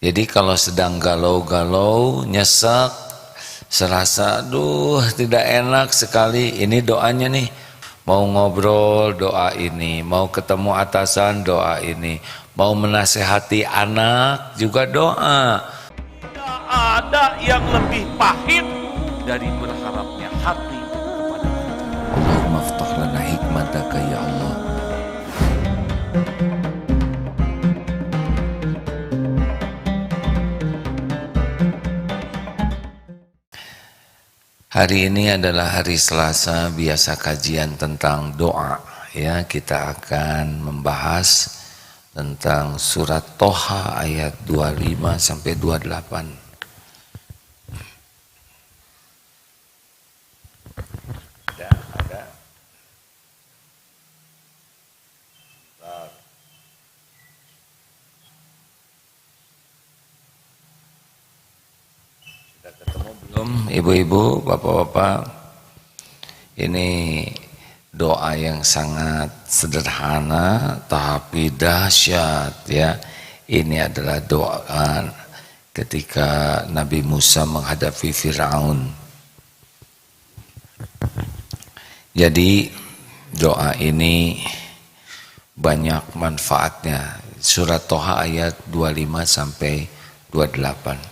Jadi kalau sedang galau-galau, nyesek, serasa aduh tidak enak sekali, ini doanya nih. Mau ngobrol doa ini, mau ketemu atasan doa ini, mau menasehati anak juga doa. Tidak ada yang lebih pahit dari berharapnya hati kepada kita. Allahumma aftah lana hikmataka ya Allah. Hari ini adalah hari Selasa, biasa kajian tentang doa. Ya, kita akan membahas tentang surat Toha ayat 25 sampai 28. Ada. Sudah ketemu belum ibu-ibu, bapak-bapak? Ini doa yang sangat sederhana tapi dahsyat ya. Ini adalah doa ketika Nabi Musa menghadapi Firaun. Jadi doa ini banyak manfaatnya. Surat Toha ayat 25 sampai 28.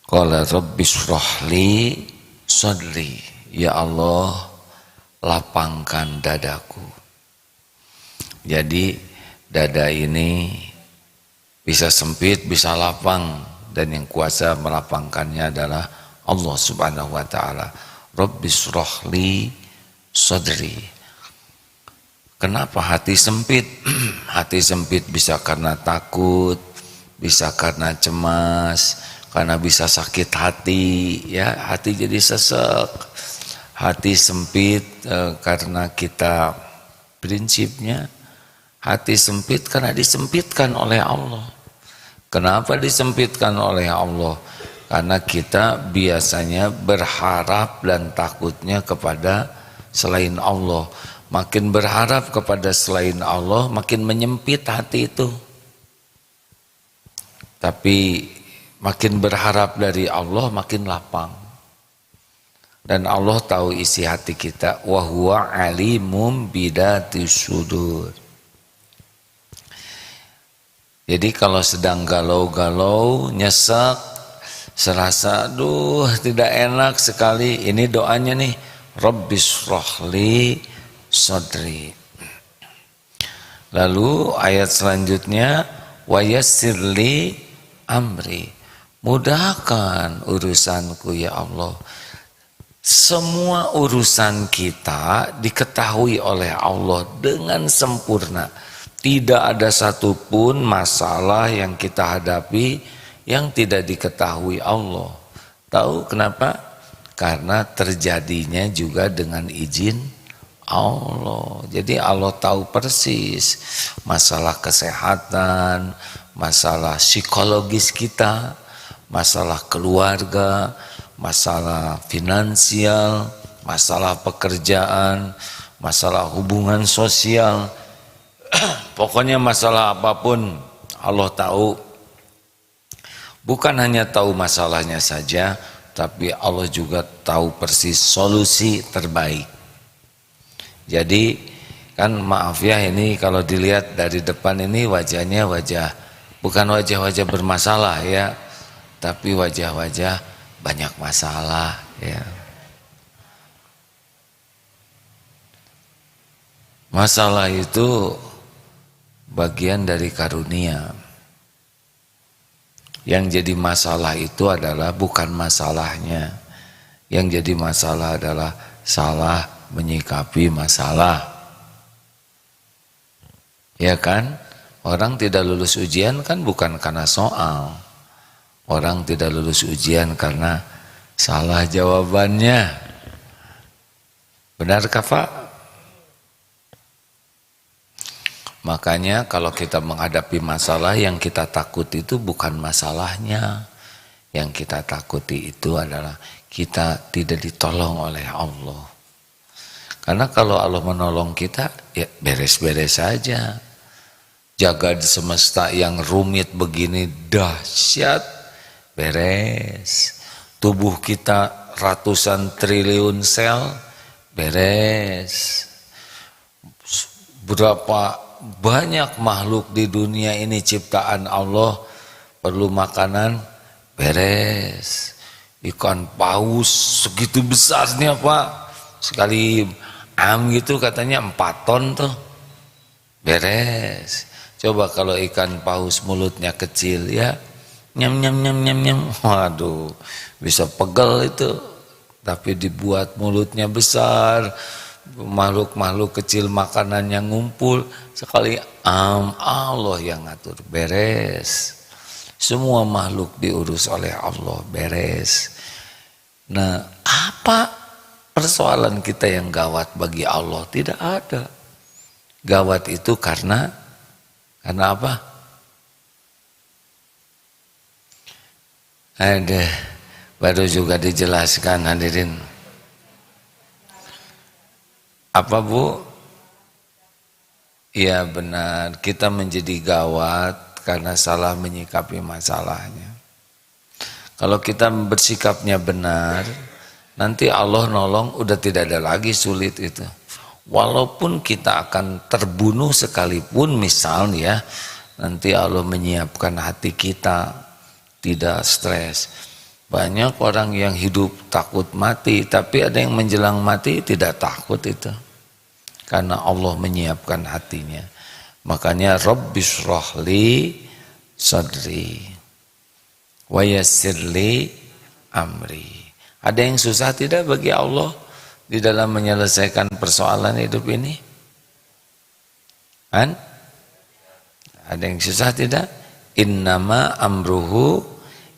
Qala rabbi shrahli sadri, ya Allah lapangkan dadaku. Jadi dada ini bisa sempit, bisa lapang, dan yang kuasa melapangkannya adalah Allah Subhanahu wa taala. Rabbi shrahli sadri. Kenapa hati sempit? Hati sempit bisa karena takut, bisa karena cemas, karena bisa sakit hati, ya hati jadi sesek. Hati sempit karena kita prinsipnya hati sempit karena disempitkan oleh Allah. Kenapa disempitkan oleh Allah? Karena kita biasanya berharap dan takutnya kepada selain Allah. Makin berharap kepada selain Allah, makin menyempit hati itu. Tapi makin berharap dari Allah, makin lapang. Dan Allah tahu isi hati kita. Wa huwa alimum bidatis sudur. Jadi kalau sedang galau-galau, nyesek, serasa aduh tidak enak sekali, ini doanya nih. Rabbi shrahli sadri. Lalu ayat selanjutnya, wa yassirli amri. Mudahkan urusanku ya Allah. Semua urusan kita diketahui oleh Allah dengan sempurna. Tidak ada satupun masalah yang kita hadapi yang tidak diketahui Allah. Tahu kenapa? Karena terjadinya juga dengan izin Allah. Jadi Allah tahu persis masalah kesehatan, masalah psikologis kita, masalah keluarga, masalah finansial, masalah pekerjaan, masalah hubungan sosial. Pokoknya masalah apapun Allah tahu. Bukan hanya tahu masalahnya saja, tapi Allah juga tahu persis solusi terbaik. Jadi kan maaf ya, ini kalau dilihat dari depan ini wajahnya bukan wajah-wajah bermasalah ya, tapi wajah-wajah banyak masalah ya. Masalah itu bagian dari karunia. Yang jadi masalah itu adalah bukan masalahnya. Yang jadi masalah adalah salah menyikapi masalah. Ya kan? Orang tidak lulus ujian kan bukan karena soal. Orang tidak lulus ujian karena salah jawabannya. Benarkah Pak? Makanya kalau kita menghadapi masalah, yang kita takuti itu bukan masalahnya. Yang kita takuti itu adalah kita tidak ditolong oleh Allah. Karena kalau Allah menolong kita, ya beres-beres saja. Jagat semesta yang rumit begini dahsyat, beres. Tubuh kita ratusan triliun sel, beres. Berapa banyak makhluk di dunia ini ciptaan Allah, perlu makanan, beres. Ikan paus segitu besarnya Pak, sekali gitu katanya 4 ton tuh, beres. Coba kalau ikan paus mulutnya kecil ya, nyam nyam nyam nyam nyam, waduh bisa pegel itu. Tapi dibuat mulutnya besar, makhluk-makhluk kecil makanannya ngumpul, sekali Allah yang ngatur, beres. Semua makhluk diurus oleh Allah, beres. Nah, apa persoalan kita yang gawat bagi Allah? Tidak ada. Gawat itu karena apa? Ada, baru juga dijelaskan hadirin. Apa Bu? Ya benar, kita menjadi gawat karena salah menyikapi masalahnya. Kalau kita bersikapnya benar, nanti Allah nolong, udah tidak ada lagi sulit itu. Walaupun kita akan terbunuh sekalipun misalnya, nanti Allah menyiapkan hati kita, tidak stres. Banyak orang yang hidup takut mati, tapi ada yang menjelang mati tidak takut itu. Karena Allah menyiapkan hatinya. Makanya Rabbishrahli sadri wa yassirli amri. Ada yang susah tidak bagi Allah di dalam menyelesaikan persoalan hidup ini? Kan? Ada yang susah tidak? Innama amruhu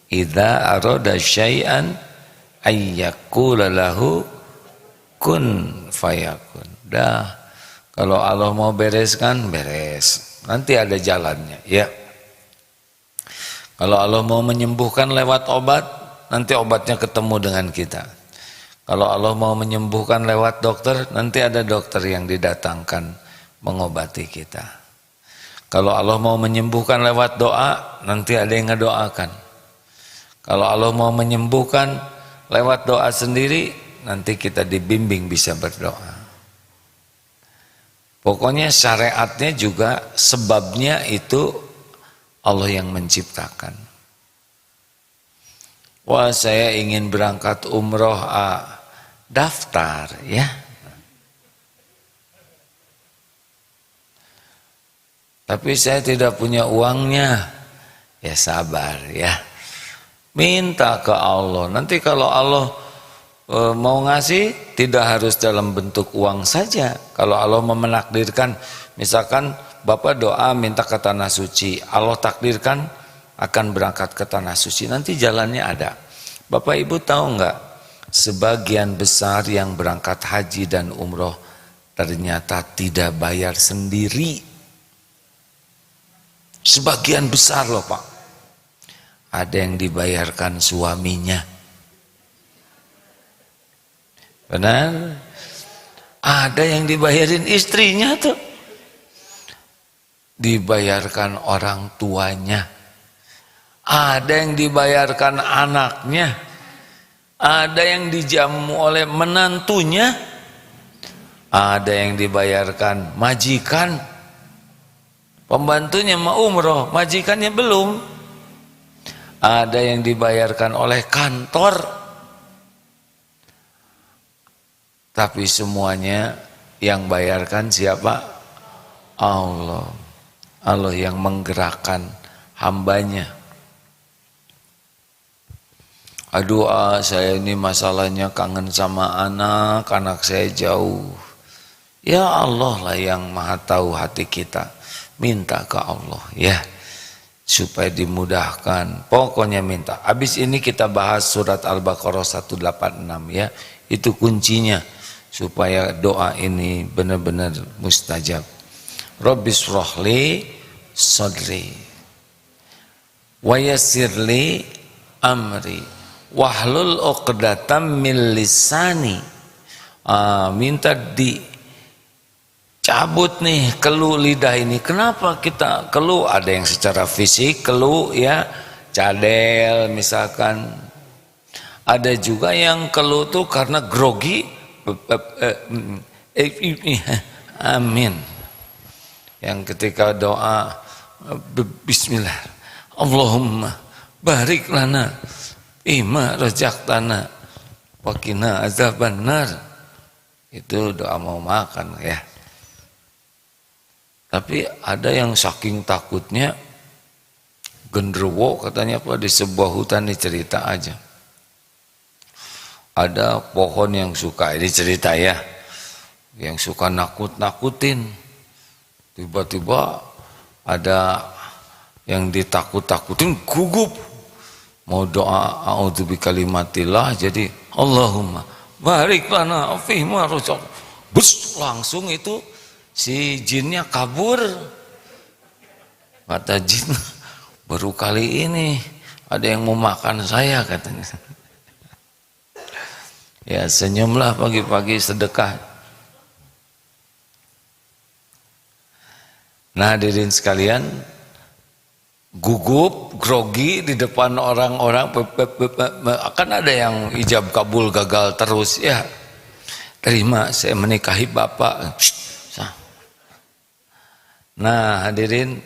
idza arada syai'an ayyaqula lahu kun fayakun. Dah, kalau Allah mau bereskan, beres. Nanti ada jalannya, ya. Kalau Allah mau menyembuhkan lewat obat, nanti obatnya ketemu dengan kita. Kalau Allah mau menyembuhkan lewat dokter, nanti ada dokter yang didatangkan mengobati kita. Kalau Allah mau menyembuhkan lewat doa, nanti ada yang ngedoakan. Kalau Allah mau menyembuhkan lewat doa sendiri, nanti kita dibimbing bisa berdoa. Pokoknya syariatnya juga sebabnya itu Allah yang menciptakan. Wah, saya ingin berangkat umroh, daftar ya. Tapi saya tidak punya uangnya. Ya sabar ya. Minta ke Allah. Nanti kalau Allah mau ngasih, tidak harus dalam bentuk uang saja. Kalau Allah menakdirkan, misalkan Bapak doa minta ke tanah suci, Allah takdirkan akan berangkat ke tanah suci, nanti jalannya ada. Bapak Ibu tahu enggak, sebagian besar yang berangkat haji dan umroh ternyata tidak bayar sendiri. Sebagian besar loh Pak. Ada yang dibayarkan suaminya. Benar? Ada yang dibayarin istrinya tuh. Dibayarkan orang tuanya. Ada yang dibayarkan anaknya. Ada yang dijamu oleh menantunya. Ada yang dibayarkan majikan. Pembantunya mau umroh, majikannya belum. Ada yang dibayarkan oleh kantor. Tapi semuanya yang bayarkan siapa? Allah. Allah yang menggerakkan hambanya. Aduh, saya ini masalahnya kangen sama anak saya jauh. Ya Allah lah yang maha tahu hati kita. Minta ke Allah ya, supaya dimudahkan. Pokoknya minta. Habis ini kita bahas surat Al-Baqarah 186 ya. Itu kuncinya supaya doa ini benar-benar mustajab. Rabbishrahli sadri wa yassirli amri wahlul 'uqdatam min lisani. Minta cabut nih kelu lidah ini. Kenapa kita kelu? Ada yang secara fisik kelu ya, cadel misalkan. Ada juga yang kelu tuh karena grogi. Amin. Yang ketika doa bismillah, Allahumma barik lana ima rajaktana waqina azabannar. Itu doa mau makan ya. Tapi ada yang saking takutnya genderuwo katanya apa di sebuah hutan, dicerita aja. Ada pohon yang suka, ini cerita ya, yang suka nakut-nakutin. Tiba-tiba ada yang ditakut-takutin gugup. Mau doa a'udzu bikalimatillah jadi Allahumma barik lana fi ma razaq. Bus langsung itu si jinnya kabur. Kata jin, baru kali ini ada yang mau makan saya katanya. Ya senyumlah pagi-pagi sedekah. Nah hadirin sekalian, gugup, grogi di depan orang-orang, akan ada yang ijab kabul gagal terus ya. Terima saya menikahi bapak. Nah hadirin,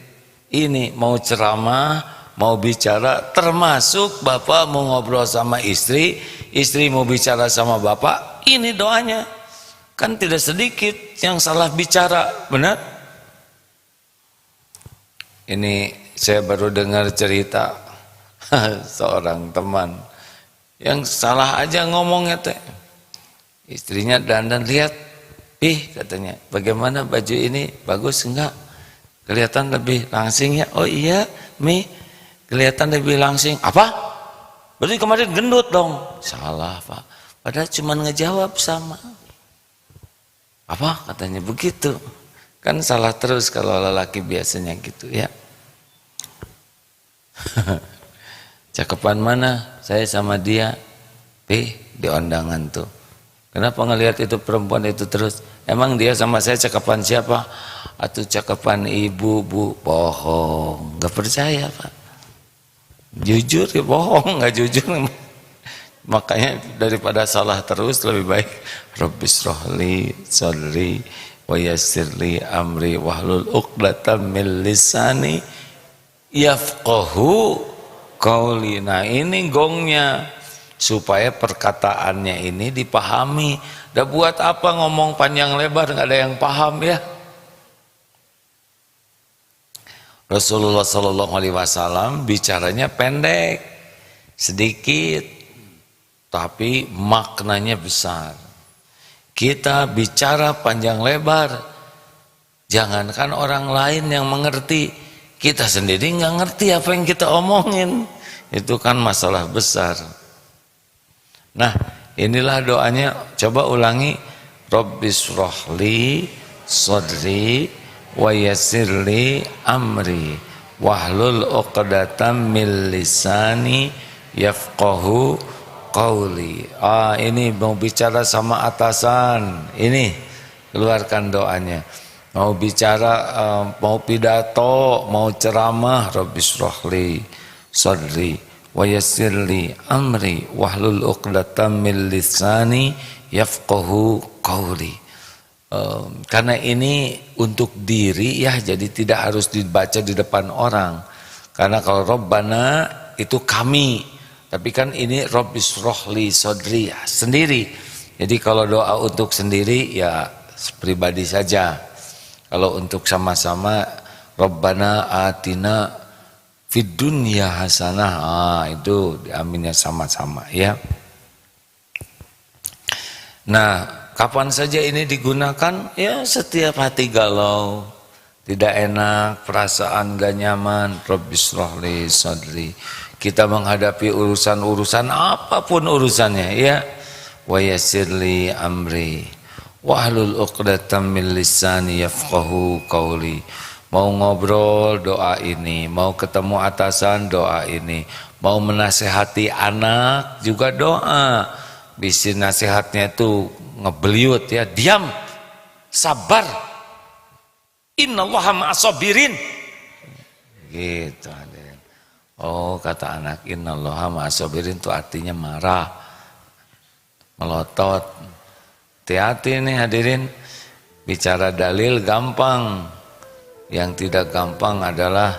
ini mau ceramah, mau bicara, termasuk bapak mau ngobrol sama istri, istri mau bicara sama bapak, ini doanya. Kan tidak sedikit yang salah bicara, benar? Ini saya baru dengar cerita seorang teman yang salah aja ngomongnya teh. Istrinya dandan, lihat, katanya, bagaimana baju ini, bagus enggak? Kelihatan lebih langsing ya. Oh iya, Mi, kelihatan lebih langsing. Apa? Berarti kemarin gendut dong. Salah Pak, padahal cuma ngejawab sama. Apa katanya begitu? Kan salah terus kalau lelaki biasanya gitu ya. Cakepan mana? Saya sama dia. Di undangan tuh. Kenapa ngelihat itu perempuan itu terus? Emang dia sama saya cakepan siapa? Atau cakepan ibu, Bu? Bohong. Gak percaya Pak. Jujur ya bohong, gak jujur. Makanya daripada salah terus lebih baik Rabbis rohli sadri wa yassirli amri wahlul uqdatam min lisani yafqahu qauli. Nah ini gongnya, supaya perkataannya ini dipahami. Dah buat apa ngomong panjang lebar nggak ada yang paham ya. Rasulullah Shallallahu Alaihi Wasallam bicaranya pendek, sedikit, tapi maknanya besar. Kita bicara panjang lebar, jangankan orang lain yang mengerti, kita sendiri nggak ngerti apa yang kita omongin. Itu kan masalah besar. Nah inilah doanya, coba ulangi. Rabbis rohli sadri wa yassirli amri wahlul uqdatam min lisani yafqahu qauli. Ini mau bicara sama atasan, ini keluarkan doanya. Mau bicara, mau pidato, mau ceramah, Rabbis rohli sadri wa yassirli amri wahlul uqdatam min lisani yafqahu qauli. Karena ini untuk diri ya, jadi tidak harus dibaca di depan orang. Karena kalau Rabbana itu kami, tapi kan ini Rabbis rohli sadri ya, sendiri. Jadi kalau doa untuk sendiri ya pribadi saja. Kalau untuk sama-sama Rabbana atina fid dunya hasanah, itu diaminnya sama-sama ya. Nah kapan saja ini digunakan? Ya setiap hati galau, tidak enak, perasaan gak nyaman, Rabbis rohli sadri. Kita menghadapi urusan-urusan apapun urusannya ya. Wa yassirli amri wahlul uqdatam min lisani yafqahu qauli. Mau ngobrol doa ini, mau ketemu atasan doa ini, mau menasehati anak juga doa. Bisi nasihatnya itu ngebeliut ya, diam, sabar, Innallaha ma'as-sabirin. Gitu hadirin. Oh, kata anak, innallaha ma'as-sabirin itu artinya marah, melotot. Hati-hati nih hadirin, bicara dalil gampang. Yang tidak gampang adalah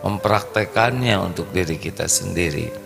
mempraktekannya untuk diri kita sendiri.